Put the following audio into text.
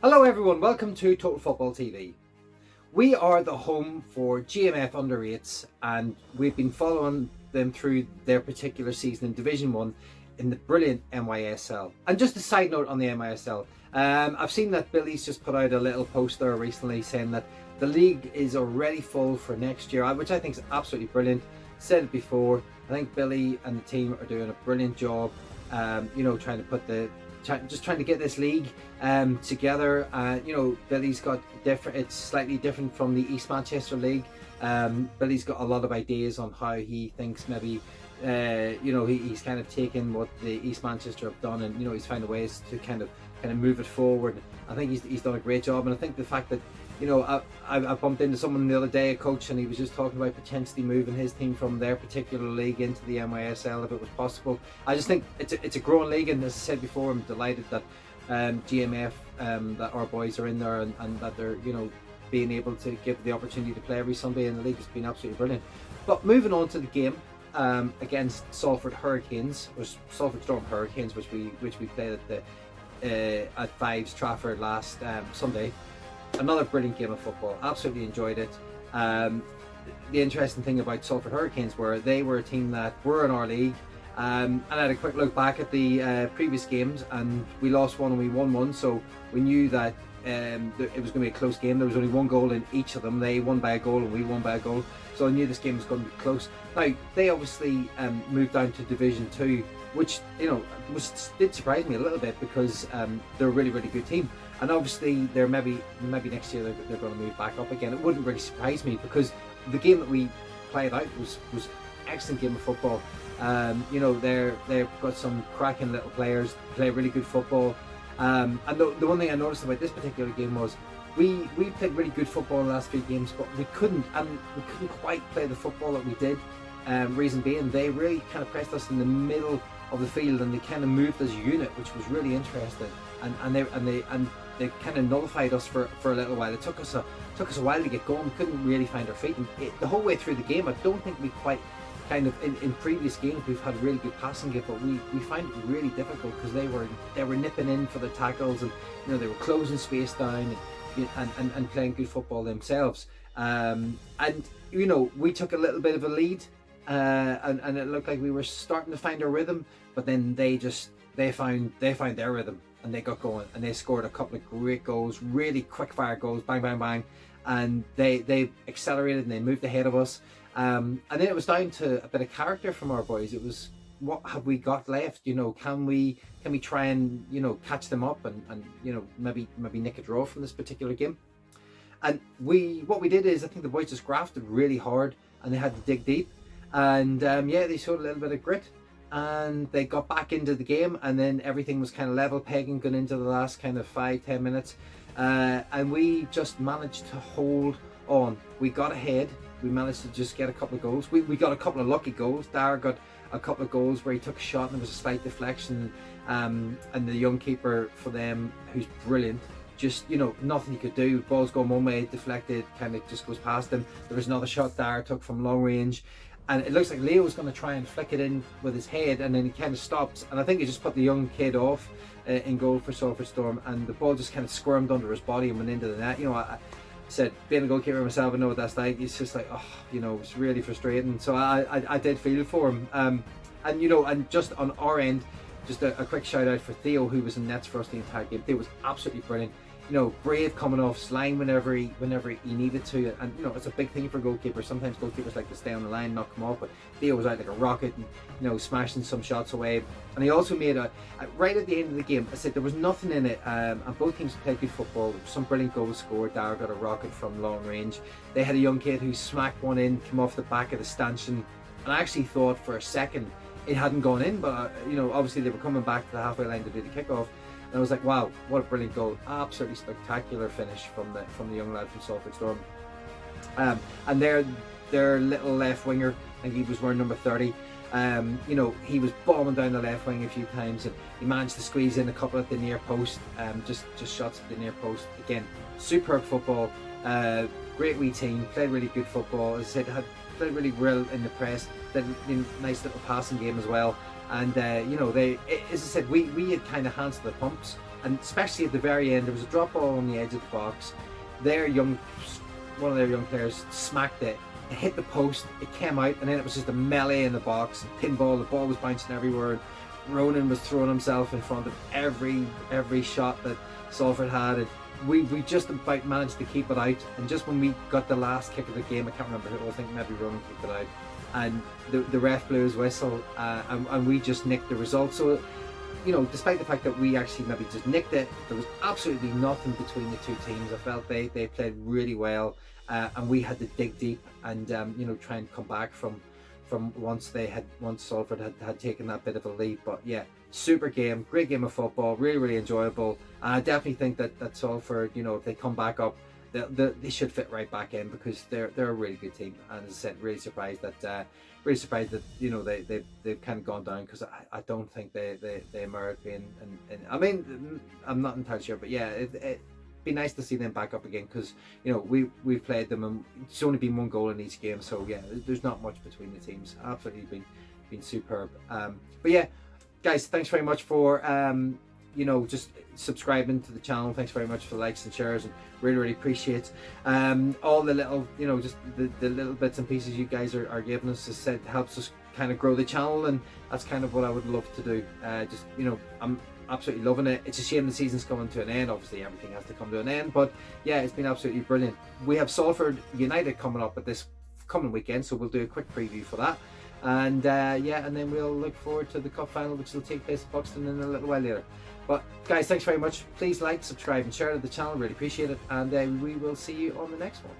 Hello everyone, welcome to Total Football TV. We are the home for GMF U8s and we've been following them through their particular season in Division 1 in the brilliant MYSL. And just a side note on the MYSL, I've seen that Billy's just put out a little post there recently saying that the league is already full for next year, which I think is absolutely brilliant. Said it before, I think Billy and the team are doing a brilliant job, trying to put trying to get this league together. Billy's got it's slightly different from the East Manchester League. Billy's got a lot of ideas on how he thinks maybe he's kind of taken what the East Manchester have done, and he's found ways to kind of move it forward. I think he's done a great job, and I think the fact that I bumped into someone the other day, a coach, and he was just talking about potentially moving his team from their particular league into the MYSL if it was possible. I just think it's a growing league, and as I said before, I'm delighted that GMF, that our boys are in there, and that they're being able to give the opportunity to play every Sunday in the league has been absolutely brilliant. But moving on to the game against Salford Hurricanes, or Salford Storm Hurricanes, which we played at Fives Trafford last Sunday. Another brilliant game of football, absolutely enjoyed it. The interesting thing about Salford Hurricanes were they were a team that were in our league, and I had a quick look back at the previous games, and we lost one and we won one, so we knew that it was going to be a close game. There was only one goal in each of them. They won by a goal and we won by a goal, so I knew this game was going to be close. Now they obviously moved down to Division 2, which did surprise me a little bit, because they're a really good team, and obviously they're maybe next year they're going to move back up again. It wouldn't really surprise me, because the game that we played out was excellent game of football. They've got some cracking little players, play really good football. And the one thing I noticed about this particular game was we played really good football in the last few games, but we couldn't quite play the football that we did. Reason being, they really kind of pressed us in the middle of the field, and they kind of moved as a unit, which was really interesting. And they kind of nullified us for a little while. It took us a while to get going. We couldn't really find our feet, and the whole way through the game, I don't think we quite in previous games we've had a really good passing game, but we find it really difficult, because they were nipping in for the tackles, and they were closing space down, and playing good football themselves. And we took a little bit of a lead, and it looked like we were starting to find our rhythm, but then they found their rhythm, and they got going, and they scored a couple of great goals, really quick fire goals, bang bang bang, and they accelerated and they moved ahead of us. And then it was down to a bit of character from our boys. It was, what have we got left? Can we try and catch them up, and maybe nick a draw from this particular game? And what we did is, I think the boys just grafted really hard, and they had to dig deep, and they showed a little bit of grit, and they got back into the game, and then everything was kind of level pegging going into the last kind of 5-10 minutes, and we just managed to hold on. We got ahead. We managed to just get a couple of goals. We got a couple of lucky goals. Dara got a couple of goals where he took a shot and there was a slight deflection, and the young keeper for them, who's brilliant, just nothing he could do. Ball's going one way, deflected, kind of just goes past him. There was another shot Dara took from long range, and it looks like Leo was going to try and flick it in with his head, and then he kind of stops, and I think he just put the young kid off in goal for Salford Storm, and the ball just kind of squirmed under his body and went into the net. I said, being a goalkeeper myself, I know what that's like. It's just like, it's really frustrating. So I did feel for him. And just on our end, just a quick shout out for Theo, who was in nets for us the entire game. Theo was absolutely brilliant. Brave coming off his line whenever he needed to, and it's a big thing for goalkeepers. Sometimes goalkeepers like to stay on the line, not come off, but Theo was out like a rocket, and smashing some shots away. And he also made right at the end of the game, I said there was nothing in it, and both teams played good football. There was some brilliant goals scored. Dara got a rocket from long range. They had a young kid who smacked one in, came off the back of the stanchion, and I actually thought for a second it hadn't gone in, but obviously they were coming back to the halfway line to do the kickoff. And I was like, wow, what a brilliant goal. Absolutely spectacular finish from the young lad from Salford Storm. And their little left winger, I think he was wearing number 30. He was bombing down the left wing a few times, and he managed to squeeze in a couple at the near post, just shots at the near post. Again, superb football, great wee team, played really good football. As I said, played really well in the press, did a nice little passing game as well. And as I said, we had kind of hands to the pumps and especially at the very end, there was a drop ball on the edge of the box. One of their young players smacked it. It hit the post, it came out, and then it was just a melee in the box, pinball. The ball was bouncing everywhere. Ronan was throwing himself in front of every shot that Salford had, and we just about managed to keep it out. And just when we got the last kick of the game, I can't remember who it was, I think maybe Ronan kicked it out, and the ref blew his whistle, and we just nicked the result. So, you know, despite the fact that we actually maybe just nicked it, there was absolutely nothing between the two teams. I felt they played really well, and we had to dig deep and you know, try and come back from once Salford had taken that bit of a lead. But yeah, super game, great game of football, really enjoyable. And I definitely think that Salford, you know, if they come back up, they should fit right back in, because they're a really good team. And as I said, really surprised that you know, they've kind of gone down, because I don't think they merit being, and I mean, I'm not entirely sure, but yeah, it'd be nice to see them back up again, because, you know, we've played them and it's only been one goal in each game, so yeah, there's not much between the teams. Absolutely been superb. But yeah, guys, thanks very much for you know, just subscribing to the channel. Thanks very much for likes and shares, and really appreciate all the little, you know, just the little bits and pieces you guys are giving us. As I said, helps us kind of grow the channel, and that's kind of what I would love to do. Just, you know, I'm absolutely loving it. It's a shame the season's coming to an end. Obviously everything has to come to an end, but yeah, it's been absolutely brilliant. We have Salford United coming up at this coming weekend, so we'll do a quick preview for that. And yeah, and then we'll look forward to the cup final, which will take place in Buxton in a little while later. But guys, thanks very much. Please like, subscribe and share to the channel, really appreciate it, and we will see you on the next one.